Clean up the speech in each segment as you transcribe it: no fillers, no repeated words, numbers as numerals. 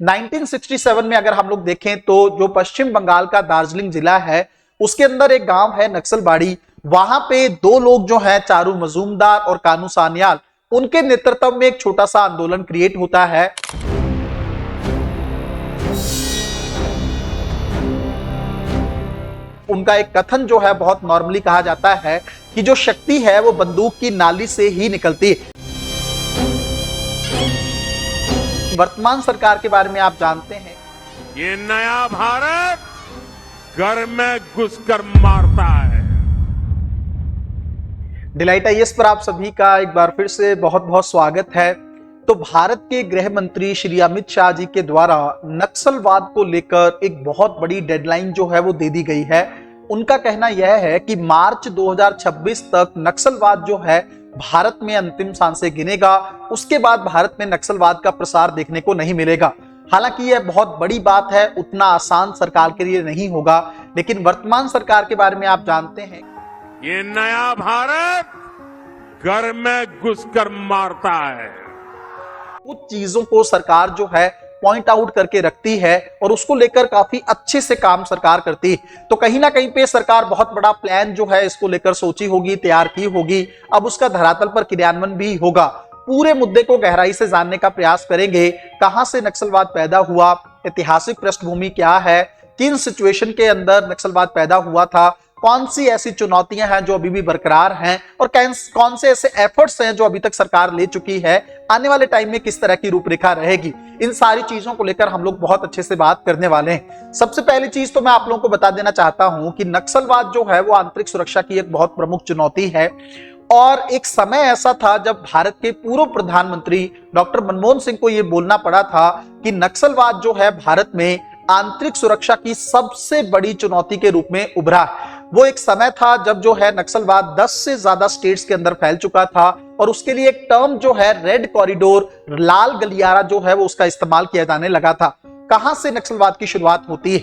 1967 में अगर हम लोग देखें तो जो पश्चिम बंगाल का दार्जिलिंग जिला है उसके अंदर एक गांव है नक्सलबाड़ी। वहां पे दो लोग जो हैं चारू मजूमदार और कानू सान्याल, उनके नेतृत्व में एक छोटा सा आंदोलन क्रिएट होता है। उनका एक कथन जो है बहुत नॉर्मली कहा जाता है कि जो शक्ति है वो बंदूक की नाली से ही निकलती है। वर्तमान सरकार के बारे में आप जानते हैं, ये नया भारत घर में घुसकर मारता है। डिलाइट आईएएस पर आप सभी का एक बार फिर से बहुत बहुत स्वागत है। तो भारत के गृह मंत्री श्री अमित शाह जी के द्वारा नक्सलवाद को लेकर एक बहुत बड़ी डेडलाइन जो है वो दे दी गई है। उनका कहना यह है कि मार्च 2026 तक नक्सलवाद जो है भारत में अंतिम सांसें गिनेगा। उसके बाद भारत में नक्सलवाद का प्रसार देखने को नहीं मिलेगा। हालांकि यह बहुत बड़ी बात है, उतना आसान सरकार के लिए नहीं होगा, लेकिन वर्तमान सरकार के बारे में आप जानते हैं, ये नया भारत घर में घुसकर मारता है। कुछ चीजों को सरकार जो है पॉइंट आउट करके रखती है और उसको लेकर काफी अच्छे से काम सरकार करती है। तो कहीं ना कहीं पे सरकार बहुत बड़ा प्लान जो है इसको लेकर सोची होगी, तैयार की होगी। अब उसका धरातल पर क्रियान्वयन भी होगा। पूरे मुद्दे को गहराई से जानने का प्रयास करेंगे। कहां से नक्सलवाद पैदा हुआ, ऐतिहासिक पृष्ठभूमि क्या है, किन सिचुएशन के अंदर नक्सलवाद पैदा हुआ था, कौन सी ऐसी चुनौतियां हैं जो अभी भी बरकरार हैं और कौन से ऐसे एफर्ट्स हैं जो अभी तक सरकार ले चुकी है, आने वाले टाइम में किस तरह की रूपरेखा रहेगी। इन सारी चीजों को लेकर हम लोग बहुत अच्छे से बात करने वाले हैं। सबसे पहली चीज तो मैं आप लोगों को बता देना चाहता हूं कि नक्सलवाद जो है वो आंतरिक सुरक्षा की एक बहुत प्रमुख चुनौती है। और एक समय ऐसा था जब भारत के पूर्व प्रधानमंत्री डॉक्टर मनमोहन सिंह को यह बोलना पड़ा था कि नक्सलवाद जो है भारत में आंतरिक सुरक्षा की सबसे बड़ी चुनौती के रूप में उभरा। वो एक समय था जब जो है नक्सलवाद 10 से ज्यादा स्टेट्स के अंदर फैल चुका था और उसके लिए एक टर्म जो है रेड कॉरिडोर, लाल गलियारा जो है वो उसका इस्तेमाल किया जाने लगा था। कहां से नक्सलवाद की शुरुआत होती है?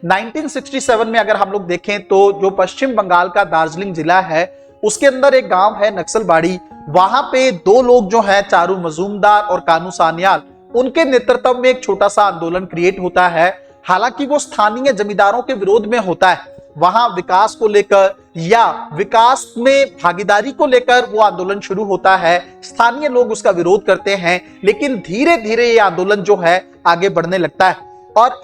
1967 में अगर हम लोग देखें तो जो पश्चिम बंगाल का दार्जिलिंग जिला है उसके अंदर एक गांव है नक्सलबाड़ी। वहां पे दो लोग जो है चारू मजूमदार और कानू सान्याल, उनके नेतृत्व में एक छोटा सा आंदोलन क्रिएट होता है। हालांकि वो स्थानीय जमींदारों के विरोध में होता है। वहां विकास को लेकर या विकास में भागीदारी को लेकर वो आंदोलन शुरू होता है। स्थानीय लोग उसका विरोध करते हैं, लेकिन धीरे धीरे ये आंदोलन जो है आगे बढ़ने लगता है। और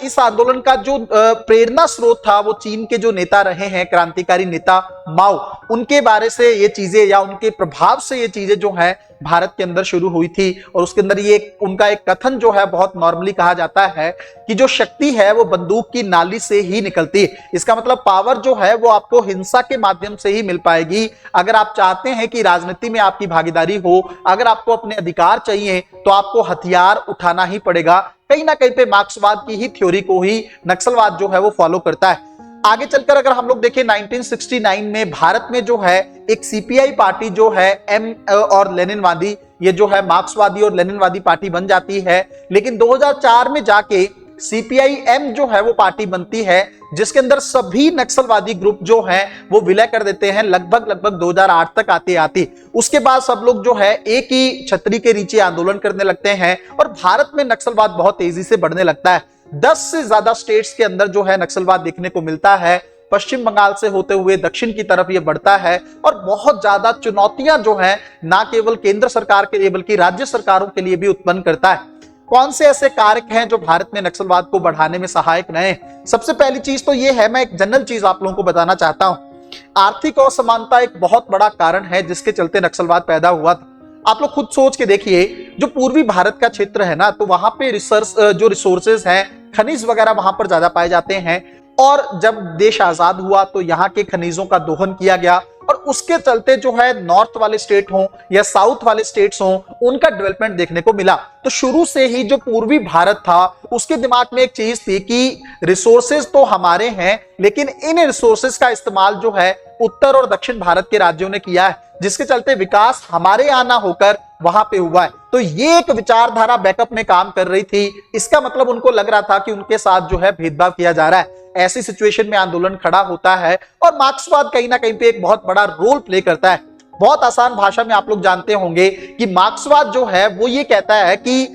इस आंदोलन का जो प्रेरणा स्रोत था वो चीन के जो नेता रहे हैं, क्रांतिकारी नेता माओ, उनके बारे से ये चीजें या उनके प्रभाव से ये चीजें जो है भारत के अंदर शुरू हुई थी। और उसके अंदर ये उनका एक कथन जो है बहुत नॉर्मली कहा जाता है कि जो शक्ति है वो बंदूक की नाली से ही निकलती है। इसका मतलब पावर जो है वो आपको हिंसा के माध्यम से ही मिल पाएगी। अगर आप चाहते हैं कि राजनीति में आपकी भागीदारी हो, अगर आपको अपने अधिकार चाहिए तो आपको हथियार उठाना ही पड़ेगा। कहीं ना कहीं पे मार्क्सवाद की ही थ्योरी को ही नक्सलवाद जो है वो फॉलो करता है। आगे चलकर अगर हम लोग देखें 1969 में भारत में जो है एक सीपीआई पार्टी जो है एम और लेनिनवादी, ये जो है मार्क्सवादी और लेनिनवादी पार्टी बन जाती है। लेकिन 2004 में जाके सीपीआई एम जो है वो पार्टी बनती है, जिसके अंदर सभी नक्सलवादी ग्रुप जो हैं वो विलय कर देते हैं लगभग 2008 तक आते आते। उसके बाद सब लोग जो है एक ही छतरी के नीचे आंदोलन करने लगते हैं और भारत में नक्सलवाद बहुत तेजी से बढ़ने लगता है। 10 से ज्यादा स्टेट्स के अंदर जो है नक्सलवाद देखने को मिलता है। पश्चिम बंगाल से होते हुए दक्षिण की तरफ ये बढ़ता है और बहुत ज्यादा चुनौतियां जो है ना केवल केंद्र सरकार के लिए बल्कि राज्य सरकारों के लिए भी उत्पन्न करता है। कौन से ऐसे कारक हैं जो भारत में नक्सलवाद को बढ़ाने में सहायक रहे? सबसे पहली चीज तो ये है, मैं एक जनरल चीज आप लोगों को बताना चाहता हूं। आर्थिक असमानता एक बहुत बड़ा कारण है जिसके चलते नक्सलवाद पैदा हुआ था। आप लोग खुद सोच के देखिए, जो पूर्वी भारत का क्षेत्र है ना, तो वहां पे जो रिसोर्सेज हैं, खनिज वगैरह वहां पर ज्यादा पाए जाते हैं। और जब देश आजाद हुआ तो यहाँ के खनिजों का दोहन किया गया और उसके चलते जो है नॉर्थ वाले स्टेट हों या साउथ वाले स्टेट्स हों, उनका डेवलपमेंट देखने को मिला। तो शुरू से ही जो पूर्वी भारत था उसके दिमाग में एक चीज थी कि रिसोर्सेज तो हमारे हैं, लेकिन इन रिसोर्सेज का इस्तेमाल जो है उत्तर और दक्षिण भारत के राज्यों ने किया है, जिसके चलते विकास हमारे यहाँ ना होकर वहां पे हुआ है। तो ये एक विचारधारा बैकअप में काम कर रही थी। इसका मतलब उनको लग रहा था कि उनके साथ जो है भेदभाव किया जा रहा है। ऐसी सिचुएशन में आंदोलन खड़ा होता है और मार्क्सवाद कहीं ना कहीं पे एक बहुत बड़ा रोल प्ले करता है। बहुत आसान भाषा में आप लोग जानते होंगे कि मार्क्सवाद जो है वो ये कहता है कि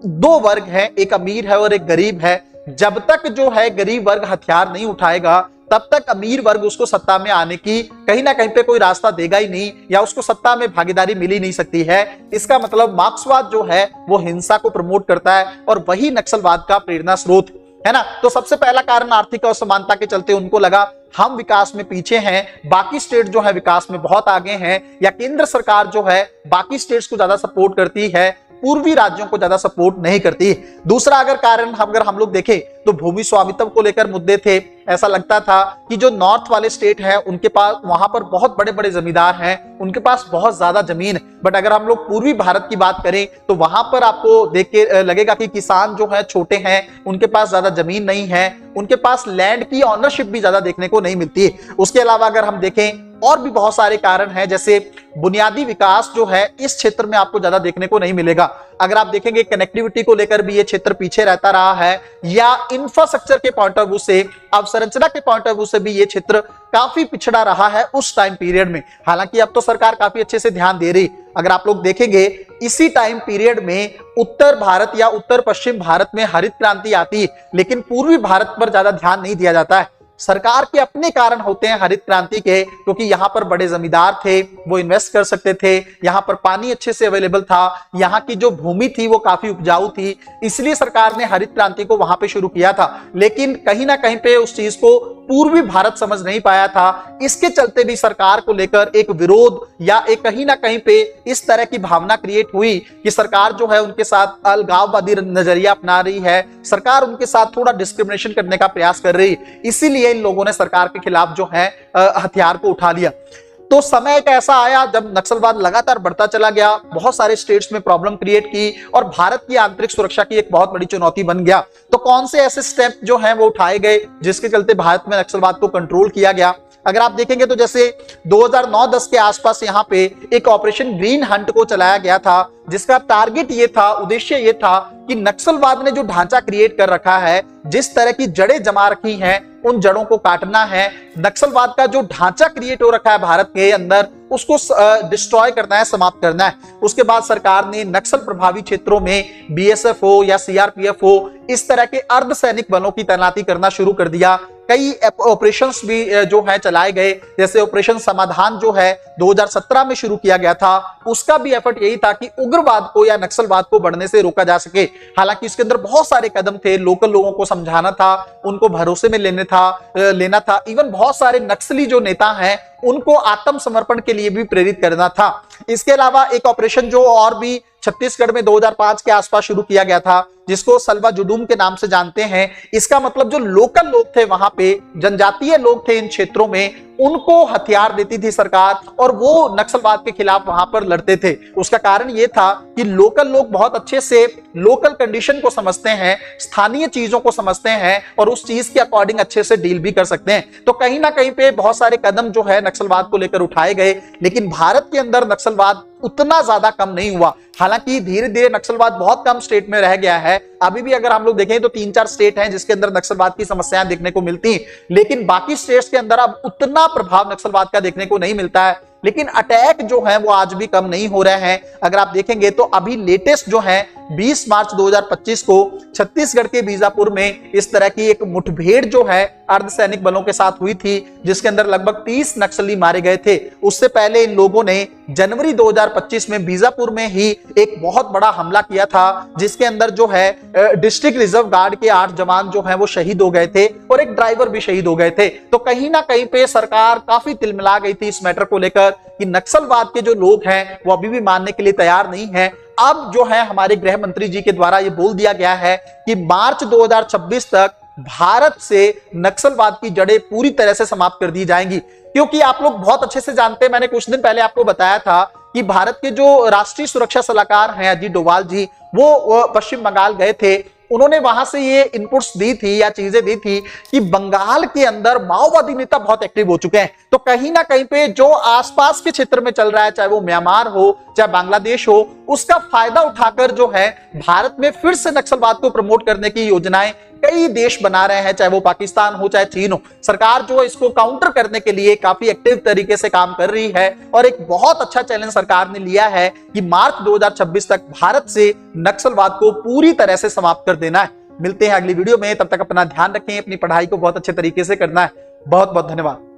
दो वर्ग हैं, एक अमीर है और एक गरीब है। जब तक जो है गरीब वर्ग हथियार नहीं उठाएगा तब तक अमीर वर्ग उसको सत्ता में आने की कहीं ना कहीं पे कोई रास्ता देगा ही नहीं, या उसको सत्ता में भागीदारी मिल ही नहीं सकती है। इसका मतलब मार्क्सवाद जो है वो हिंसा को प्रमोट करता है और वही नक्सलवाद का प्रेरणा स्रोत है ना। तो सबसे पहला कारण आर्थिक असमानता के चलते उनको लगा हम विकास में पीछे हैं, बाकी स्टेट जो है विकास में बहुत आगे हैं, या केंद्र सरकार जो है बाकी स्टेट्स को ज्यादा सपोर्ट करती है, पूर्वी राज्यों को ज्यादा सपोर्ट नहीं करती। दूसरा अगर कारण अगर हम लोग देखें तो भूमि स्वामित्व को लेकर मुद्दे थे। ऐसा लगता था कि जो नॉर्थ वाले स्टेट हैं उनके पास वहां पर बहुत बड़े बड़े जमींदार हैं, उनके पास बहुत ज्यादा जमीन। बट अगर हम लोग पूर्वी भारत की बात करें तो वहां पर आपको देख के लगेगा कि किसान जो है छोटे हैं, उनके पास ज्यादा जमीन नहीं है, उनके पास लैंड की ऑनरशिप भी ज्यादा देखने को नहीं मिलती। उसके अलावा अगर हम देखें और भी बहुत सारे कारण हैं, जैसे बुनियादी विकास जो है इस क्षेत्र में आपको ज्यादा देखने को नहीं मिलेगा। अगर आप देखेंगे कनेक्टिविटी को लेकर भी ये क्षेत्र पीछे रहता रहा है, या इंफ्रास्ट्रक्चर के पॉइंट ऑफ व्यू से, अवसंरचना के पॉइंट ऑफ व्यू से भी ये क्षेत्र काफी पिछड़ा रहा है उस टाइम पीरियड में। हालांकि अब तो सरकार काफी अच्छे से ध्यान दे रही। अगर आप लोग देखेंगे इसी टाइम पीरियड में उत्तर भारत या उत्तर पश्चिम भारत में हरित क्रांति आती, लेकिन पूर्वी भारत पर ज्यादा ध्यान नहीं दिया जाता है। सरकार के अपने कारण होते हैं हरित क्रांति के, क्योंकि यहाँ पर बड़े जमींदार थे, वो इन्वेस्ट कर सकते थे, यहाँ पर पानी अच्छे से अवेलेबल था, यहाँ की जो भूमि थी वो काफी उपजाऊ थी, इसलिए सरकार ने हरित क्रांति को वहां पे शुरू किया था। लेकिन कहीं ना कहीं पे उस चीज को पूर्वी भारत समझ नहीं पाया था। इसके चलते भी सरकार को लेकर एक विरोध या एक कहीं ना कहीं पे इस तरह की भावना क्रिएट हुई कि सरकार जो है उनके साथ अलगाववादी नजरिया अपना रही है, सरकार उनके साथ थोड़ा डिस्क्रिमिनेशन करने का प्रयास कर रही। इसीलिए इन लोगों ने सरकार के खिलाफ जो है हथियार को उठा लिया। तो समय एक ऐसा आया जब नक्सलवाद लगातार बढ़ता चला गया, बहुत सारे स्टेट्स में प्रॉब्लम क्रिएट की और भारत की आंतरिक सुरक्षा की एक बहुत बड़ी चुनौती बन गया। तो कौन से ऐसे स्टेप जो हैं वो उठाए गए जिसके चलते भारत में नक्सलवाद को कंट्रोल किया गया? अगर आप देखेंगे तो जैसे 2009-10 के आसपास यहाँ पे एक ऑपरेशन ग्रीन हंट को चलाया गया था, जिसका टारगेट ये था, उद्देश्य ये था कि नक्सलवाद ने जो ढांचा क्रिएट कर रखा है, जिस तरह की जड़ें जमा रखी हैं, उन जड़ों को काटना है। नक्सलवाद का जो ढांचा क्रिएट हो रखा है भारत के अंदर, उसको डिस्ट्रॉय करना है, समाप्त करना है। उसके बाद सरकार ने नक्सल प्रभावित क्षेत्रों में बीएसएफ हो या सीआरपीएफ हो, इस तरह के अर्धसैनिक बलों की तैनाती करना शुरू कर दिया। कई ऑपरेशंस भी जो है चलाए गए, जैसे ऑपरेशन समाधान जो है 2017 में शुरू किया गया था। उसका भी एफर्ट यही था कि उग्रवाद को या नक्सलवाद को बढ़ने से रोका जा सके। हालांकि इसके अंदर बहुत सारे कदम थे, लोकल लोगों को समझाना था, उनको भरोसे में लेना था। इवन बहुत सारे नक्सली जो नेता हैं उनको आत्मसमर्पण के लिए भी प्रेरित करना था। इसके अलावा एक ऑपरेशन जो और भी छत्तीसगढ़ में 2005 के आसपास शुरू किया गया था, जिसको सलवा जुडूम के नाम से जानते हैं। इसका मतलब जो लोकल लोग थे वहां पे, जनजातीय लोग थे इन क्षेत्रों में, उनको हथियार देती थी सरकार और वो नक्सलवाद के खिलाफ वहां पर लड़ते थे। उसका कारण ये था कि लोकल लोग बहुत अच्छे से लोकल कंडीशन को समझते हैं, स्थानीय चीजों को समझते हैं और उस चीज के अकॉर्डिंग अच्छे से डील भी कर सकते हैं। तो कहीं ना कहीं पे बहुत सारे कदम जो है नक्सलवाद को लेकर उठाए गए, लेकिन भारत के अंदर नक्सलवाद उतना ज्यादा कम नहीं हुआ। हालांकि धीरे धीरे नक्सलवाद बहुत कम स्टेट में रह गया है। अभी भी अगर हम लोग देखें तो 3-4 स्टेट हैं जिसके अंदर नक्सलवाद की समस्याएं देखने को मिलती, लेकिन बाकी स्टेट्स के अंदर अब उतना प्रभाव नक्सलवाद का देखने को नहीं मिलता है। लेकिन अटैक जो है वो आज भी कम नहीं हो रहे हैं। अगर आप देखेंगे तो अभी लेटेस्ट जो है 20 मार्च 2025 को छत्तीसगढ़ के बीजापुर में इस तरह की एक मुठभेड़ जो है अर्धसैनिक बलों के साथ हुई थी, जिसके अंदर लगभग 30 नक्सली मारे गए थे। उससे पहले इन लोगों ने जनवरी 2025 में बीजापुर में ही एक बहुत बड़ा हमला किया था, जिसके अंदर जो है डिस्ट्रिक्ट रिजर्व गार्ड के 8 जवान जो है वो शहीद हो गए थे और एक ड्राइवर भी शहीद हो गए थे। तो कहीं ना कहीं पे सरकार काफी तिलमिला गई थी इस मैटर को लेकर कि नक्सलवाद के जो लोग हैं वो अभी भी मानने के लिए तैयार नहीं है। अब जो है हमारे गृह मंत्री जी के द्वारा ये बोल दिया गया है कि मार्च 2026 तक भारत से नक्सलवाद की जड़ें पूरी तरह से समाप्त कर दी जाएंगी। क्योंकि आप लोग बहुत अच्छे से जानते हैं, मैंने कुछ दिन पहले आपको बताया था कि भारत के जो राष्ट्रीय सुरक्षा सलाहकार हैं अजीत डोभाल जी, वो पश्चिम बंगाल गए थे। उन्होंने वहां से ये इनपुट्स दी थी या चीजें दी थी कि बंगाल के अंदर माओवादी नेता बहुत एक्टिव हो चुके हैं। तो कहीं ना कहीं पे जो आसपास के क्षेत्र में चल रहा है, चाहे वो म्यांमार हो चाहे बांग्लादेश हो, उसका फायदा उठाकर जो है भारत में फिर से नक्सलवाद को प्रमोट करने की योजनाएं कई देश बना रहे हैं, चाहे वो पाकिस्तान हो चाहे चीन हो। सरकार जो है इसको काउंटर करने के लिए काफी एक्टिव तरीके से काम कर रही है और एक बहुत अच्छा चैलेंज सरकार ने लिया है कि मार्च 2026 तक भारत से नक्सलवाद को पूरी तरह से समाप्त कर देना है। मिलते हैं अगली वीडियो में, तब तक अपना ध्यान रखें, अपनी पढ़ाई को बहुत अच्छे तरीके से करना है। बहुत बहुत धन्यवाद।